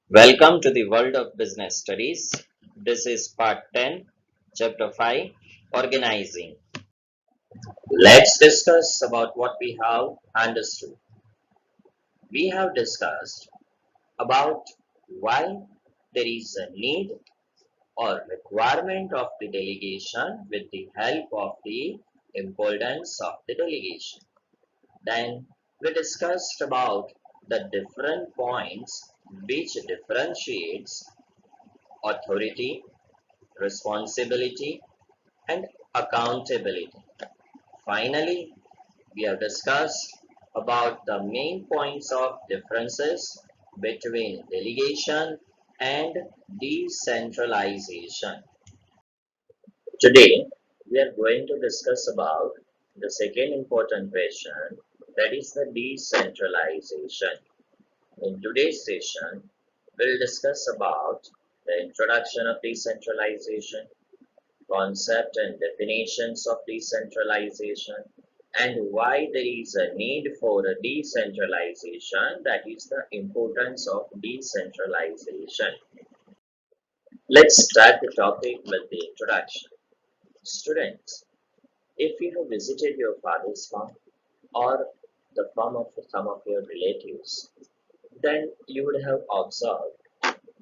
Welcome to the world of business studies. This is part 10, chapter 5, organizing. Let's discuss about what we have understood. We have discussed about why there is a need or requirement of the delegation with the help of the importance of the delegation. Then we discussed about the different points which differentiates authority, responsibility, and accountability. Finally, we have discussed about the main points of differences between delegation and decentralization. Today, we are going to discuss about the second important question, that is the decentralization. In today's session, we'll discuss about the introduction of decentralization, concept and definitions of decentralization, and why there is a need for a decentralization, that is the importance of decentralization. Let's start the topic with the introduction. Students, if you have visited your father's farm or the farm of some of your relatives, then you would have observed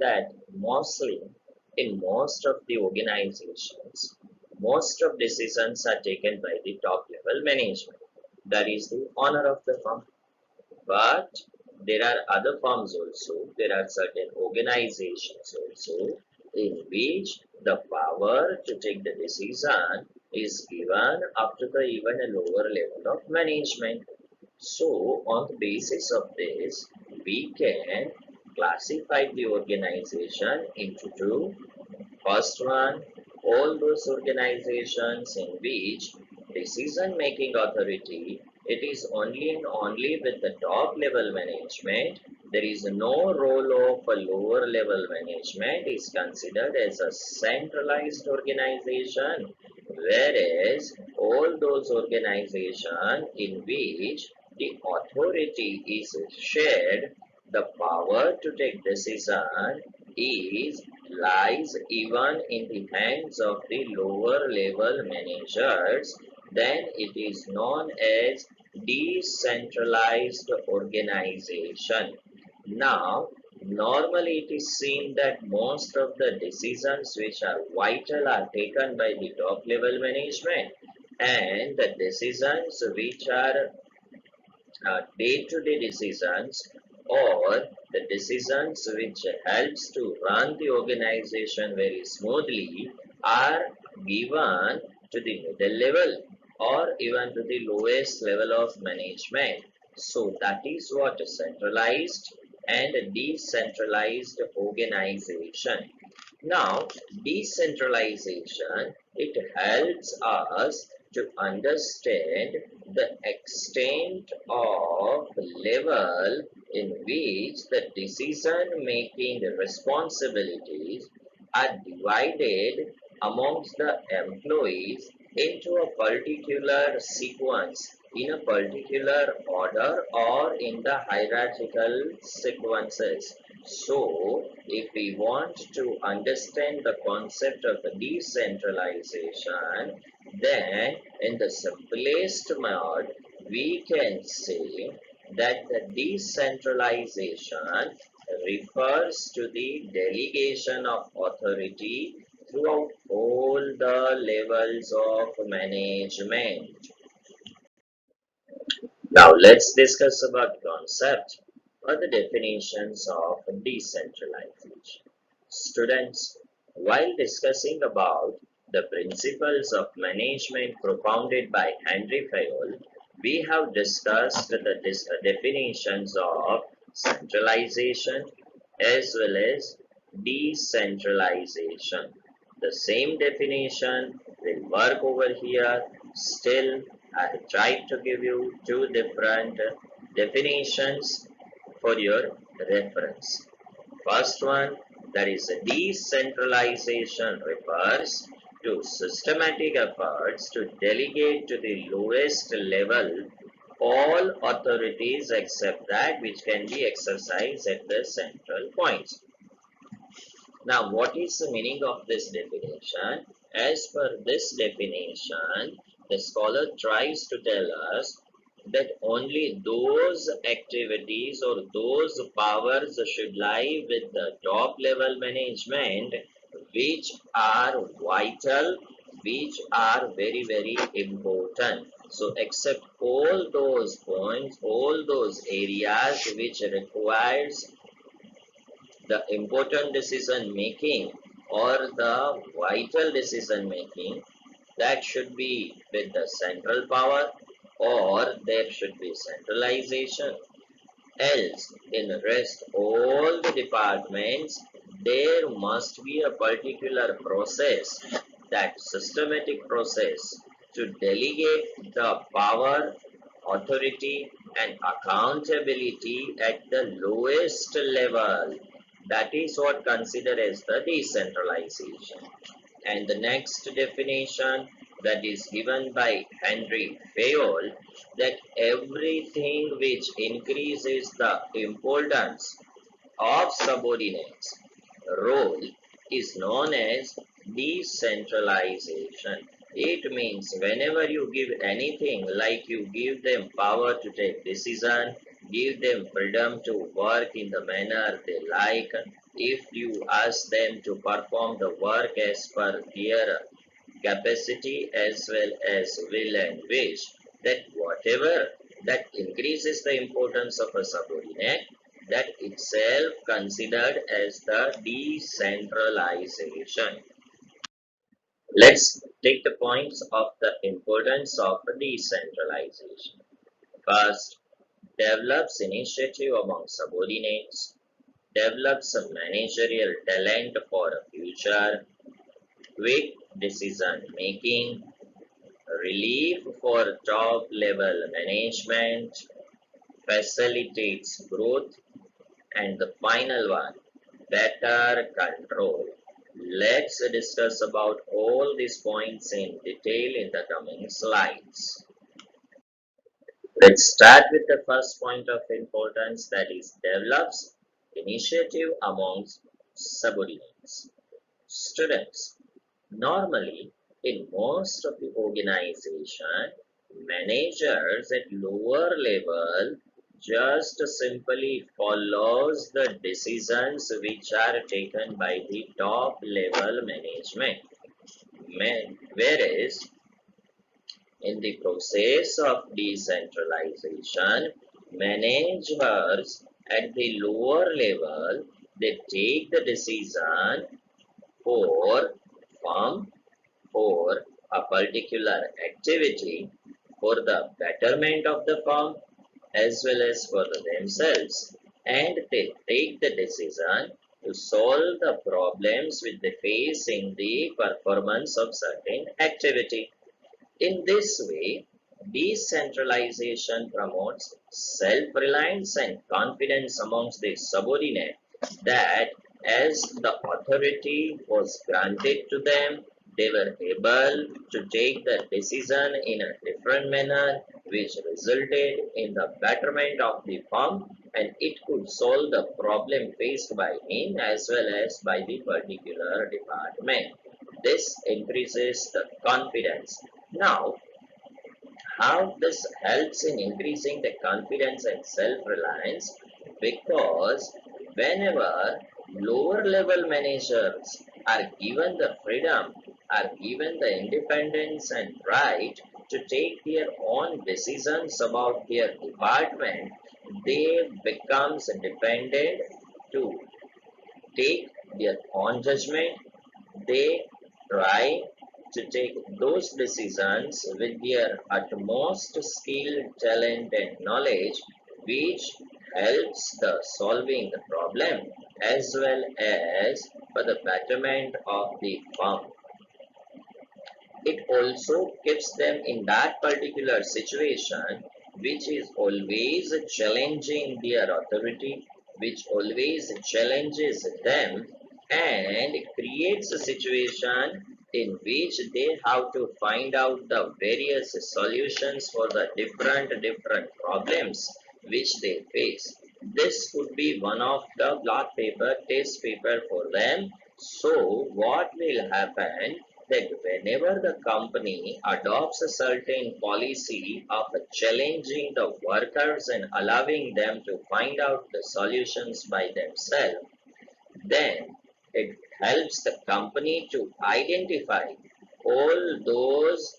that mostly in most of the organizations, most of decisions are taken by the top level management. That is the owner of the firm. But there are other firms also, there are certain organizations also in which the power to take the decision is given up to the even a lower level of management. So, on the basis of this, we can classify the organization into two. First one, all those organizations in which decision-making authority, it is only and only with the top level management. There is no role of a lower level management is considered as a centralized organization, whereas all those organizations in which the authority is shared, the power to take decision is lies even in the hands of the lower level managers, then it is known as decentralized organization. Now, normally it is seen that most of the decisions which are vital are taken by the top level management, and the decisions which are day-to-day decisions or the decisions which helps to run the organization very smoothly are given to the middle level or even to the lowest level of management. So that is what a centralized and a decentralized organization. Now, decentralization, it helps us to understand the extent of level in which the decision-making responsibilities are divided amongst the employees into a particular sequence, in a particular order, or in the hierarchical sequences. So, if we want to understand the concept of decentralization, then in the simplest mode, we can say that the decentralization refers to the delegation of authority throughout all the levels of management. Now let's discuss about concept or the definitions of decentralization. Students, while discussing about the principles of management propounded by Henry Fayol, we have discussed the definitions of centralization as well as decentralization. The same definition will work over here. Still, I have tried to give you two different definitions for your reference. First one, that is decentralization, refers to systematic efforts to delegate to the lowest level all authorities except that which can be exercised at the central points. Now, what is the meaning of this definition? As per this definition, the scholar tries to tell us that only those activities or those powers should lie with the top level management which are vital, which are very important. So except all those points, all those areas which requires the important decision making or the vital decision making, that should be with the central power, or there should be centralization. Else, in the rest all the departments, there must be a particular process, that systematic process to delegate the power, authority and accountability at the lowest level. That is what considered as the decentralization. And the next definition that is given by Henry Fayol, that everything which increases the importance of subordinates role is known as decentralization. It means whenever you give anything, like you give them power to take decision, give them freedom to work in the manner they like, if you ask them to perform the work as per their capacity as well as will and wish, that whatever that increases the importance of a subordinate, that itself considered as the decentralization. Let's take the points of the importance of decentralization. First, develops initiative among subordinates, develops a managerial talent for a future, quick decision making, relief for top level management, facilitates growth, and the final one, better control. Let's discuss about all these points in detail in the coming slides. Let's start with the first point of importance, that is develops initiative amongst subordinates. Students, normally in most of the organization, managers at lower level just simply follows the decisions which are taken by the top level management. Whereas in the process of decentralization, managers at the lower level, they take the decision for firm, for a particular activity, for the betterment of the firm as well as for themselves, and they take the decision to solve the problems which they face in the performance of certain activity. In this way, decentralization promotes self-reliance and confidence amongst the subordinate, that as the authority was granted to them, they were able to take the decision in a different manner, which resulted in the betterment of the firm, and it could solve the problem faced by him as well as by the particular department. This increases the confidence. Now, how this helps in increasing the confidence and self-reliance? Because whenever lower level managers are given the freedom, are given the independence and right to take their own decisions about their department, they becomes dependent to take their own judgment. They try to take those decisions with their utmost skill, talent, and knowledge, which helps the solving the problem as well as for the betterment of the firm. It also keeps them in that particular situation which is always challenging their authority, which always challenges them, and creates a situation in which they have to find out the various solutions for the different problems which they face. This could be one of the block paper test paper for them, So what will happen that whenever the company adopts a certain policy of challenging the workers and allowing them to find out the solutions by themselves, then it helps the company to identify all those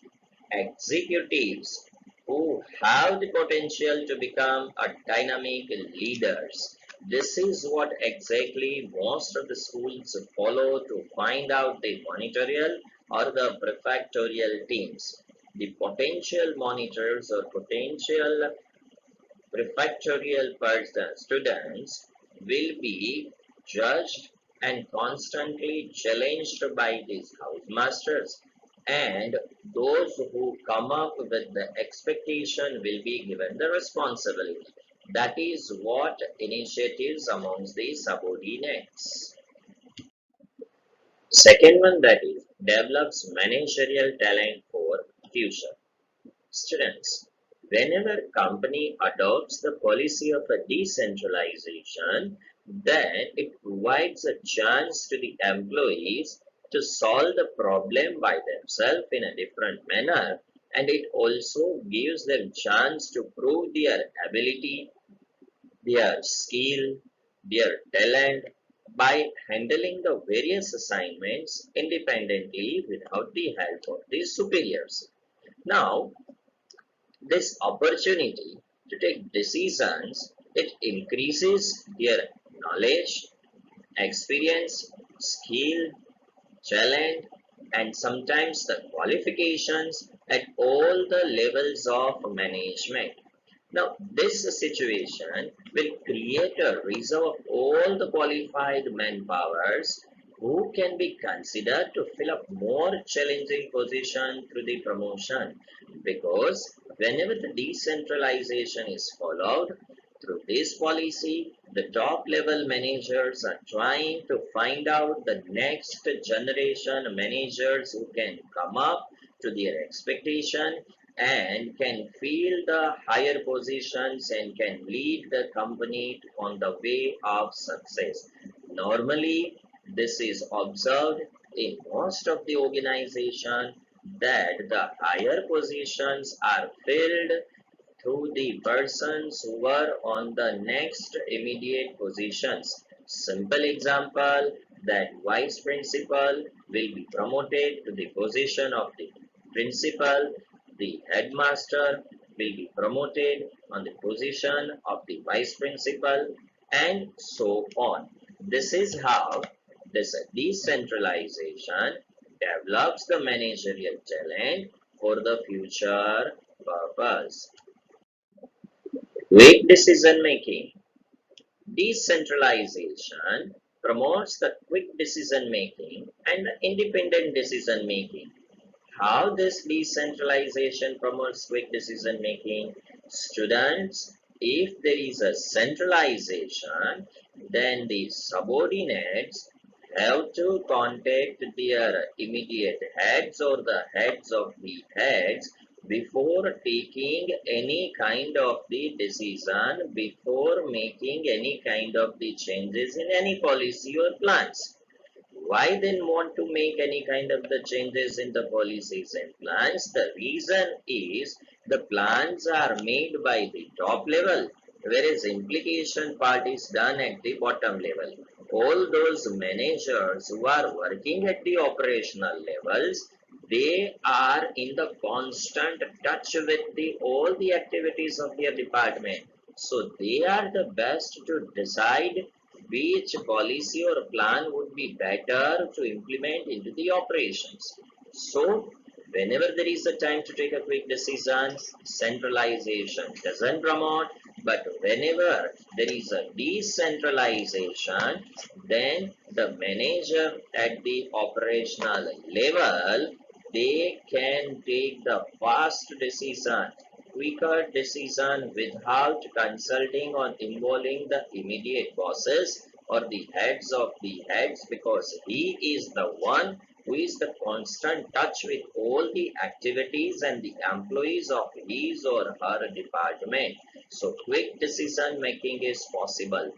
executives who have the potential to become a dynamic leaders. This is what exactly most of the schools follow to find out the monitorial or the prefectorial teams. The potential monitors or potential prefectorial students will be judged and constantly challenged by these housemasters, and those who come up with the expectation will be given the responsibility. That is what initiatives amongst the subordinates. Second one, that is develops managerial talent for future. Students, whenever company adopts the policy of a decentralization, then it provides a chance to the employees to solve the problem by themselves in a different manner, and it also gives them chance to prove their ability, their skill, their talent by handling the various assignments independently without the help of the superiors. Now, this opportunity to take decisions, it increases their knowledge, experience, skill, talent, and sometimes the qualifications at all the levels of management. Now, this situation will create a reserve of all the qualified manpowers who can be considered to fill up more challenging position through the promotion, because whenever the decentralization is followed through this policy, the top level managers are trying to find out the next generation managers who can come up to their expectation and can fill the higher positions and can lead the company on the way of success. Normally, this is observed in most of the organization that the higher positions are filled through the persons who were on the next immediate positions. Simple example, that vice principal will be promoted to the position of the principal, the headmaster will be promoted on the position of the vice principal, and so on. This is how this decentralization develops the managerial talent for the future purpose. Quick decision making. Decentralization promotes the quick decision making and the independent decision making. How this decentralization promotes quick decision making? Students, if there is a centralization, then the subordinates have to contact their immediate heads or the heads of the heads before taking any kind of the decision, before making any kind of the changes in any policy or plans. Why then want to make any kind of the changes in the policies and plans? The reason is the plans are made by the top level, whereas implication part is done at the bottom level. All those managers who are working at the operational levels, they are in the constant touch with the all the activities of their department. So they are the best to decide which policy or plan would be better to implement into the operations. So, whenever there is a time to take a quick decision, centralization doesn't promote, but whenever there is a decentralization, then the manager at the operational level, they can take the fast decision, quicker decision without consulting or involving the immediate bosses or the heads of the heads, because he is the one who is the constant touch with all the activities and the employees of his or her department. So quick decision making is possible.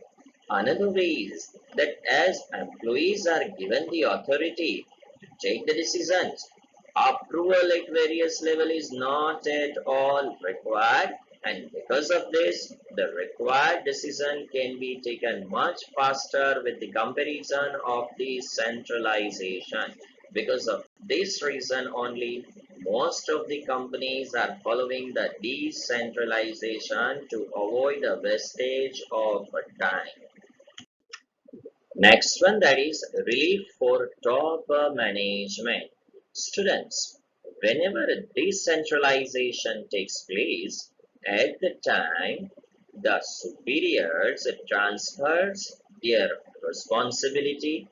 Another way is that as employees are given the authority to take the decisions, approval at various levels is not at all required, and because of this, the required decision can be taken much faster with the comparison of the centralization. Because of this reason only, most of the companies are following the decentralization to avoid the wastage of time. Next one, that is relief for top management. Students, whenever decentralization takes place, at the time the superiors transfers their responsibility,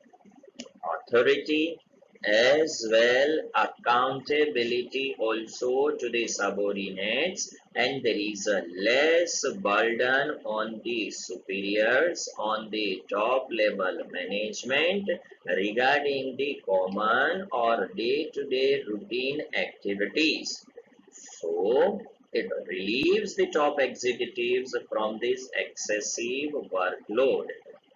authority, as well accountability also to the subordinates, and there is a less burden on the superiors, on the top level management regarding the common or day-to-day routine activities. So it relieves the top executives from this excessive workload,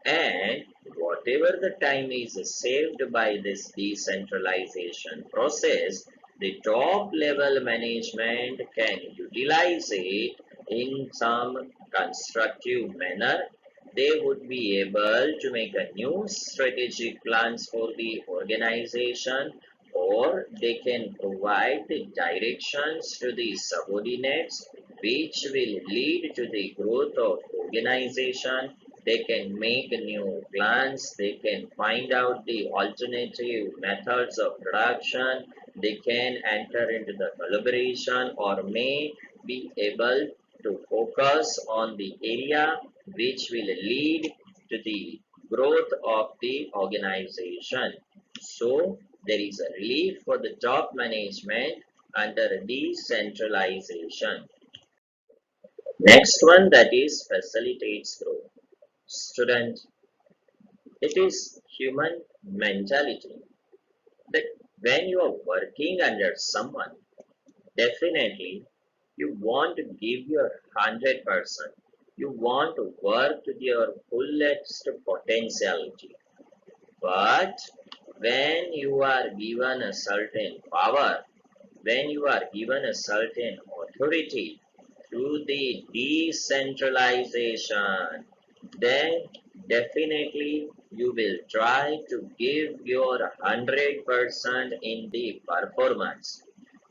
and whatever the time is saved by this decentralization process, the top level management can utilize it in some constructive manner. They would be able to make a new strategic plans for the organization, or they can provide the directions to the subordinates which will lead to the growth of organization. They can make new plans, they can find out the alternative methods of production, they can enter into the collaboration, or may be able to focus on the area which will lead to the growth of the organization. So there is a relief for the top management under decentralization. Next one, that is facilitates growth. Student, it is human mentality that when you are working under someone, definitely you want to give your 100%. You want to work to your fullest potentiality. But when you are given a certain power, when you are given a certain authority through the decentralization, then definitely you will try to give your 100% in the performance.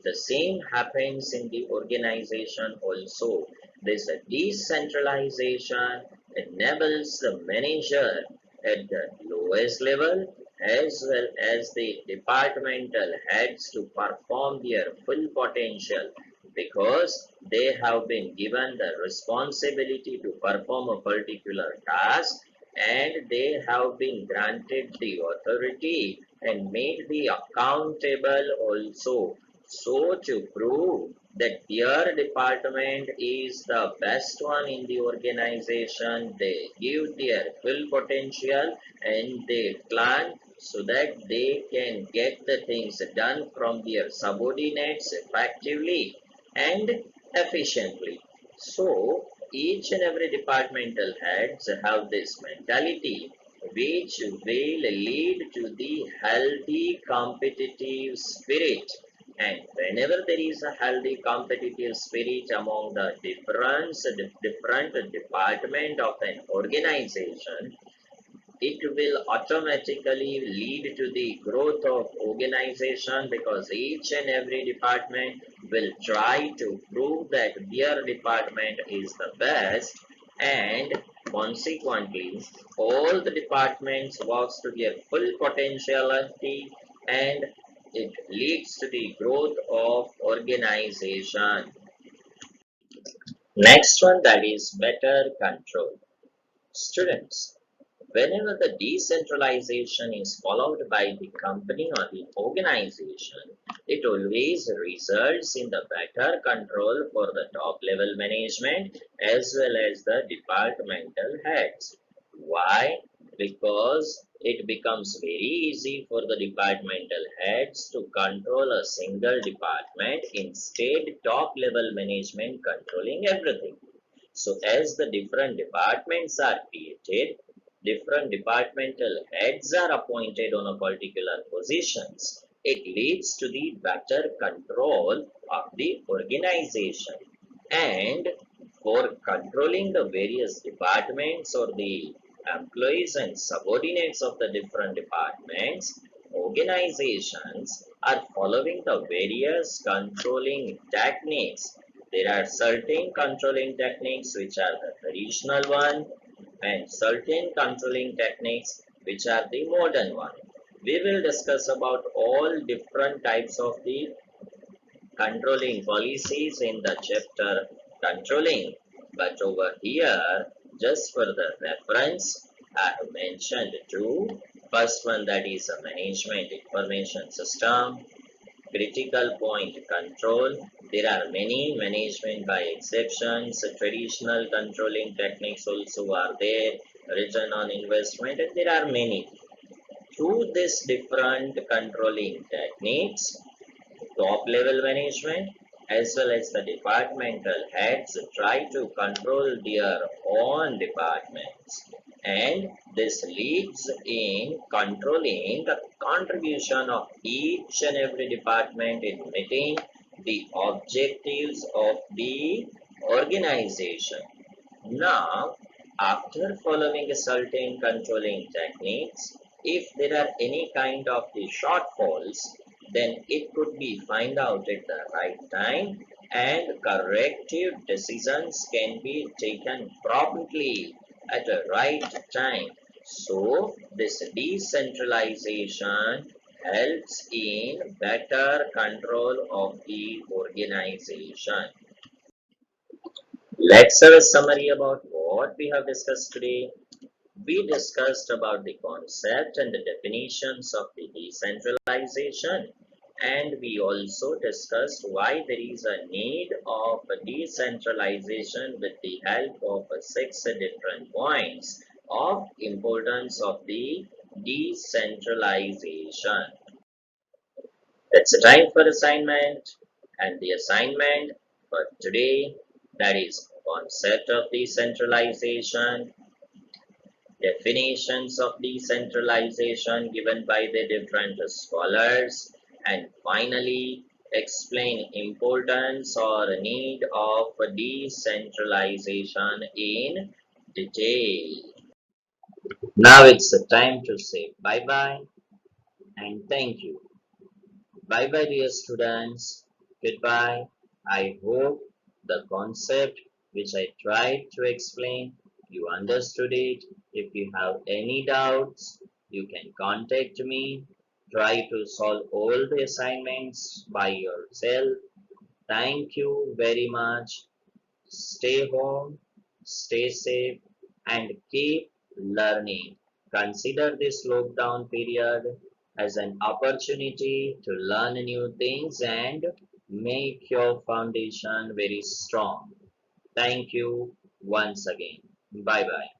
The same happens in the organization also. This decentralization enables the manager at the lowest level as well as the departmental heads to perform their full potential, because they have been given the responsibility to perform a particular task, and they have been granted the authority and made the accountable also. So to prove that their department is the best one in the organization, they give their full potential and they plan so that they can get the things done from their subordinates effectively and efficiently. So each and every departmental heads have this mentality which will lead to the healthy competitive spirit. And whenever there is a healthy competitive spirit among the different department of an organization, it will automatically lead to the growth of organization, because each and every department will try to prove that their department is the best, and consequently all the departments works to their full potentiality, and it leads to the growth of organization. Next one, that is better control. Students, whenever the decentralization is followed by the company or the organization, it always results in the better control for the top level management as well as the departmental heads. Why? Because it becomes very easy for the departmental heads to control a single department, instead top level management controlling everything. So as the different departments are created, different departmental heads are appointed on a particular positions, it leads to the better control of the organization. And for controlling the various departments or the employees and subordinates of the different departments, organizations are following the various controlling techniques. There are certain controlling techniques which are the traditional one and certain controlling techniques which are the modern one. We will discuss about all different types of the controlling policies in the chapter controlling, but over here just for the reference I have mentioned two. First one, that is a management information system, critical point control. There are many management by exceptions, traditional controlling techniques also are there, return on investment, and there are many. Through this different controlling techniques, top level management as well as the departmental heads try to control their own departments, and this leads in controlling the contribution of each and every department in meeting the objectives of the organization. Now, after following a certain controlling techniques, if there are any kind of the shortfalls, then it could be find out at the right time and corrective decisions can be taken promptly at the right time. So, this decentralization helps in better control of the organization. Let's have a summary about what we have discussed today. We discussed about the concept and the definitions of the decentralization, and we also discussed why there is a need of a decentralization with the help of six different points of importance of the decentralization. It's a time for assignment, and the assignment for today, that is concept of decentralization, definitions of decentralization given by the different scholars, and finally explain importance or need of decentralization in detail. Now it's the time to say bye bye and thank you. Bye bye dear students. Goodbye. I hope the concept which I tried to explain, you understood it. If you have any doubts, you can contact me. Try to solve all the assignments by yourself. Thank you very much. Stay home, stay safe, and keep learning. Consider this lockdown period as an opportunity to learn new things and make your foundation very strong. Thank you once again. Bye bye.